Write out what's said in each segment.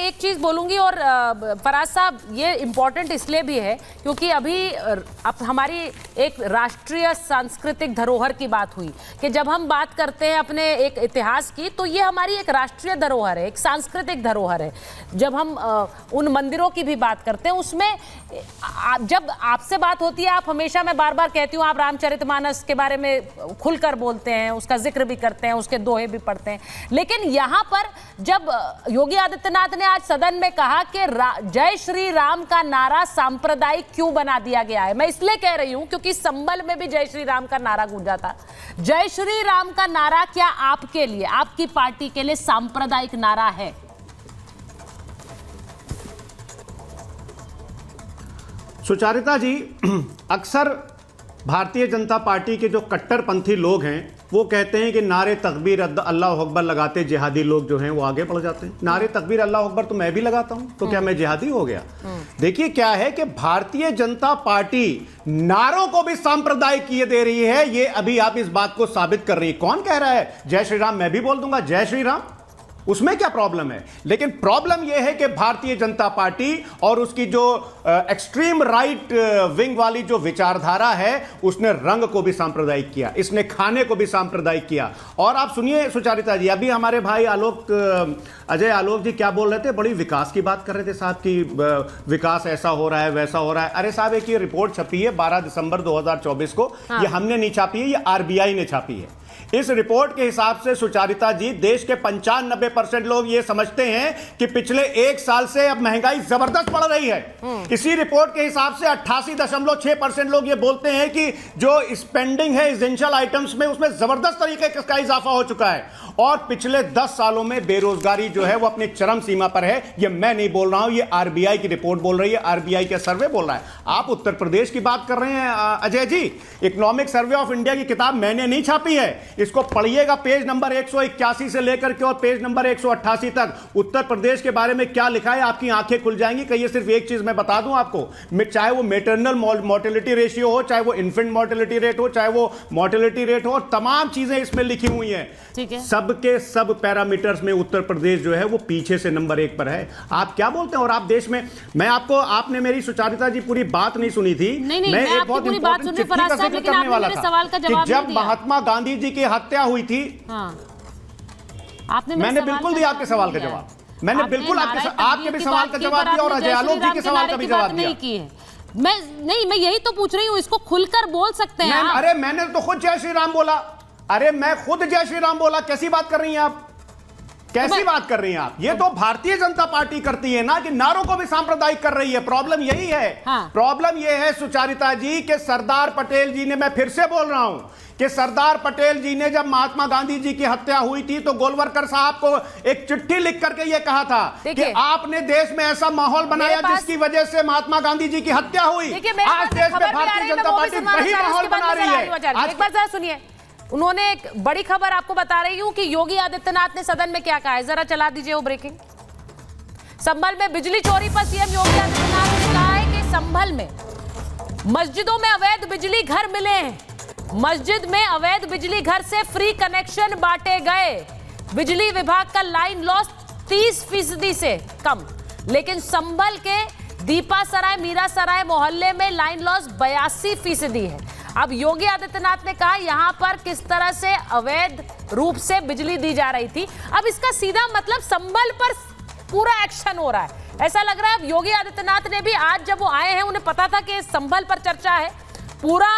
एक चीज बोलूंगी और फराज साहब ये इम्पोर्टेंट इसलिए भी है क्योंकि अभी अब हमारी एक राष्ट्रीय सांस्कृतिक धरोहर की बात हुई कि जब हम बात करते हैं अपने एक इतिहास की तो ये हमारी एक राष्ट्रीय धरोहर है, एक सांस्कृतिक धरोहर है। जब हम उन मंदिरों की भी बात करते हैं उसमें जब आपसे बात होती है आप हमेशा, मैं बार बार कहती हूँ, आप रामचरितमानस के बारे में खुलकर बोलते हैं, उसका जिक्र भी करते हैं, उसके दोहे भी पढ़ते हैं। लेकिन यहाँ पर जब योगी आदित्यनाथ ने आज सदन में कहा कि जय श्री राम का नारा सांप्रदायिक क्यों बना दिया गया है, मैं इसलिए कह रही हूं क्योंकि संभल में भी जय श्री राम का नारा गूंजा था। जय श्री राम का नारा क्या आपके लिए, आपकी पार्टी के लिए सांप्रदायिक नारा है? सुचारिता जी, अक्सर भारतीय जनता पार्टी के जो कट्टरपंथी लोग हैं वो कहते हैं कि नारे तकबीर अल्लाह अकबर लगाते जिहादी लोग जो हैं वो आगे बढ़ जाते हैं। नारे तकबीर अल्लाह अकबर तो मैं भी लगाता हूं, तो क्या मैं जिहादी हो गया? देखिए क्या है कि भारतीय जनता पार्टी नारों को भी सांप्रदायिक किए दे रही है। ये अभी आप इस बात को साबित कर रही है। कौन कह रहा है जय श्री राम? मैं भी बोल दूंगा जय श्री राम, उसमें क्या प्रॉब्लम है? लेकिन प्रॉब्लम यह है कि भारतीय जनता पार्टी और उसकी जो एक्सट्रीम राइट विंग वाली जो विचारधारा है उसने रंग को भी सांप्रदायिक किया, इसने खाने को भी सांप्रदायिक किया। और आप सुनिए सुचारिता जी, अभी हमारे भाई अजय आलोक जी क्या बोल रहे थे, बड़ी विकास की बात कर रहे थे साहब की विकास ऐसा हो रहा है वैसा हो रहा है। अरे साहब, एक ये रिपोर्ट छपी है 12 दिसंबर 2024 को। हाँ। ये हमने नहीं छापी है, ये आरबीआई ने छापी है। इस रिपोर्ट के हिसाब से सुचारिता जी, देश के 95% लोग ये समझते हैं कि पिछले एक साल से अब महंगाई जबरदस्त बढ़ रही है। इसी रिपोर्ट के हिसाब से 88.6% लोग ये बोलते हैं कि जो स्पेंडिंग है एसेंशियल आइटम्स में उसमें जबरदस्त तरीके का इजाफा हो चुका है। और पिछले 10 सालों में बेरोजगारी जो है वो अपनी चरम सीमा पर है। ये मैं नहीं बोल रहा हूं, ये आरबीआई की रिपोर्ट बोल रही है, आरबीआई का सर्वे बोल रहा है। आप उत्तर प्रदेश की बात कर रहे हैं Ajay ji, economic survey of India की किताब मैंने नहीं छापी है, इसको पढ़िएगा। पेज नंबर 181 से लेकर के और पेज नंबर 188 तक उत्तर प्रदेश के बारे में क्या लिखा है, आपकी आंखें खुल जाएंगी। कहिए सिर्फ एक चीज मैं बता दूं आपको, चाहे वो मेटरनल मोर्टेलिटी रेशियो हो, चाहे वो इन्फेंट मोर्टेलिटी रेट हो, चाहे वो मोर्टेलिटी रेट हो, तमाम चीजें इसमें लिखी हुई हैं। ठीक है, सबके सब पैरामीटर्स में उत्तर प्रदेश जो है वो पीछे से नंबर 1 पर है। आप क्या बोलते हैं? और आप देश में, मैं आपको, आपने मेरी सुचारिता जी पूरी बात नहीं सुनी थी। मैं एक बहुत इंपॉर्टेंट चिट्ठी का जिक्र करने वाला था कि जब महात्मा गांधी जी की हत्या हुई थी, मैंने बिल्कुल दिया आपके सवाल का जवाब, मैंने बिल्कुल आपके भी सवाल का जवाब दिया और अजय आलोक जी के सवाल का भी जवाब दिया। मैं यही तो पूछ रही हूँ, इसको खुलकर बोल सकते हैं। अरे मैंने तो खुद जय श्री राम बोला, अरे मैं खुद जय श्री राम बोला। कैसी बात कर रही हैं आप, कैसी बात कर रही हैं आप? ये तो भारतीय जनता पार्टी करती है ना कि नारों को भी सांप्रदायिक कर रही है। प्रॉब्लम यही है। हाँ। प्रॉब्लम यह है सुचारिता जी कि सरदार पटेल जी ने, मैं फिर से बोल रहा हूं कि सरदार पटेल जी ने जब महात्मा गांधी जी की हत्या हुई थी तो गोलवलकर साहब को एक चिट्ठी लिख करके यह कहा था कि आपने देश में ऐसा माहौल बनाया जिसकी वजह से महात्मा गांधी जी की हत्या हुई। आज देश में भारतीय जनता पार्टी वही माहौल बना रही है। एक बार जरा सुनिए, उन्होंने एक बड़ी खबर आपको बता रही हूं कि योगी आदित्यनाथ ने सदन में क्या कहा है, जरा चला दीजिए वो ब्रेकिंग। संभल में बिजली चोरी पर सीएम योगी आदित्यनाथ ने कहा है कि संभल में मस्जिदों में अवैध बिजली घर मिले हैं, मस्जिद में अवैध बिजली घर से फ्री कनेक्शन बांटे गए। बिजली विभाग का लाइन लॉस 30% से कम, लेकिन संभल के दीपासराय मीरासराय मोहल्ले में लाइन लॉस 82% है। अब योगी आदित्यनाथ ने कहा यहां पर किस तरह से अवैध रूप से बिजली दी जा रही थी। अब इसका सीधा मतलब संभल पर पूरा एक्शन हो रहा है, ऐसा लग रहा है। अब योगी आदित्यनाथ ने भी आज जब वो आए हैं, उन्हें पता था कि संभल पर चर्चा है, पूरा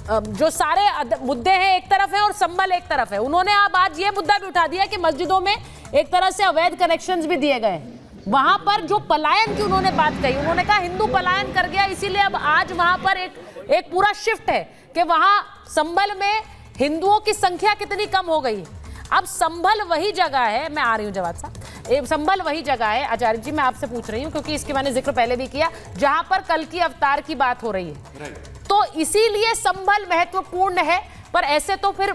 जो सारे मुद्दे हैं एक तरफ है और संभल एक तरफ है। उन्होंने अब आज ये मुद्दा भी उठा दिया कि मस्जिदों में एक तरह से अवैध कनेक्शंस भी दिए गए। वहां पर जो पलायन की उन्होंने बात कही, उन्होंने कहा हिंदू पलायन कर गया, इसीलिए अब आज वहां पर एक पूरा शिफ्ट है कि वहां संभल में हिंदुओं की संख्या कितनी कम हो गई। अब संभल वही जगह है, मैं आ रही हूं जवाब साहब, संभल वही जगह है आचार्य जी, मैं आपसे पूछ रही हूं क्योंकि इसके मैंने जिक्र पहले भी किया, जहां पर कल की अवतार की बात हो रही है। तो इसीलिए संभल महत्वपूर्ण है। पर ऐसे तो फिर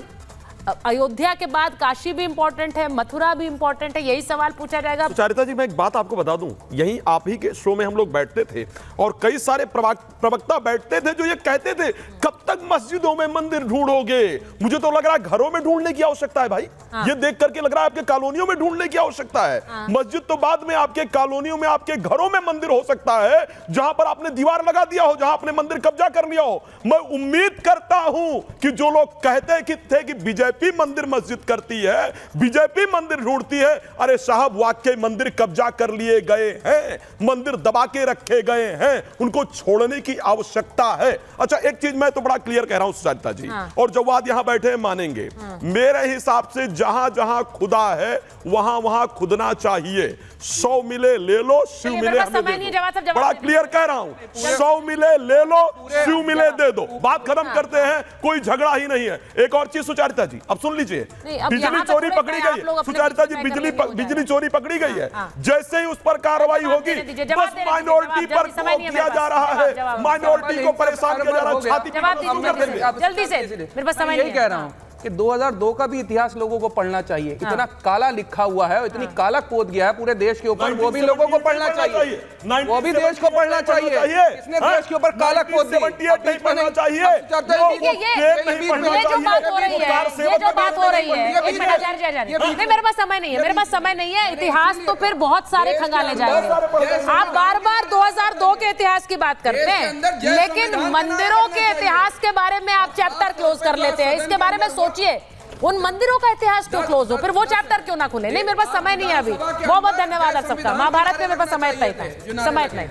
अयोध्या के बाद काशी भी इंपॉर्टेंट है, मथुरा भी इंपॉर्टेंट है, यही सवाल पूछा जाएगा। सुचारिता जी, मैं एक बात आपको बता दूं, यहीं आप ही के शो में हम लोग बैठते थे और कई सारे प्रवक्ता बैठते थे जो ये कहते थे कब तक मस्जिदों में मंदिर ढूंढोगे। मुझे तो लग रहा है घरों में ढूंढने की आवश्यकता है भाई। ये देख करके लग रहा है आपके कॉलोनियों में ढूंढने की आवश्यकता है। मस्जिद तो बाद में, आपके कॉलोनियों में, आपके घरों में मंदिर हो सकता है, जहां पर आपने दीवार लगा दिया हो, जहां आपने मंदिर कब्जा कर लिया हो। मैं उम्मीद करता हूं कि जो लोग कहते थे कि बीजेपी मंदिर मस्जिद करती है, बीजेपी मंदिर ढूंढती है, अरे साहब वाकई मंदिर कब्जा कर लिए गए हैं, मंदिर दबा के रखे गए हैं, उनको छोड़ने की आवश्यकता है। अच्छा, एक चीज मैं तो बड़ा क्लियर कह रहा हूं सुचारिता जी, और जवाद यहां बैठे हैं मानेंगे, मेरे हिसाब से जहां जहां खुदा है वहां वहां खुदना चाहिए। 100 मिले ले लो, शिव मिले हमें दे दो। बड़ा क्लियर कह रहा हूं, 100 मिले ले लो, शिव मिले दे दो, बात खत्म करते हैं, कोई झगड़ा ही नहीं है। एक और चीज सुचारिता जी, अब सुन लीजिए, बिजली चोरी पकड़ी गई है सुचारिता जी, बिजली चोरी पकड़ी गई है। जैसे ही उस पर कार्रवाई होगी, बस माइनॉरिटी पर किया जा रहा है, माइनॉरिटी को परेशान किया जा रहा है, छाती जल्दी से, मेरे पास समय नहीं कह रहा हूं कि 2002 का भी इतिहास लोगों को पढ़ना चाहिए। इतना काला लिखा हुआ है, इतनी काला कोद गया है पूरे देश के ऊपर, वो भी लोगों को पढ़ना चाहिए, वो भी देश को पढ़ना चाहिए। इसने देश के ऊपर काला कोद दी नहीं पढ़ना चाहिए। ये जो बात हो रही है, एक मिनट नहीं, मेरे पास समय नहीं है, मेरे पास समय नहीं है। इतिहास तो फिर बहुत सारे खंगाले जाएंगे। आप बार बार 2002 के इतिहास की बात करते हैं, लेकिन मंदिरों के इतिहास के बारे में आप चैप्टर क्लोज कर लेते हैं। इसके बारे में सोचिए, उन मंदिरों का इतिहास क्यों क्लोज हो, फिर वो चैप्टर क्यों ना खुले। नहीं, मेरे पास समय नहीं है अभी। बहुत बहुत धन्यवाद आप सबका। महाभारत में मेरे पास समय इतना ही था, समय इतना ही।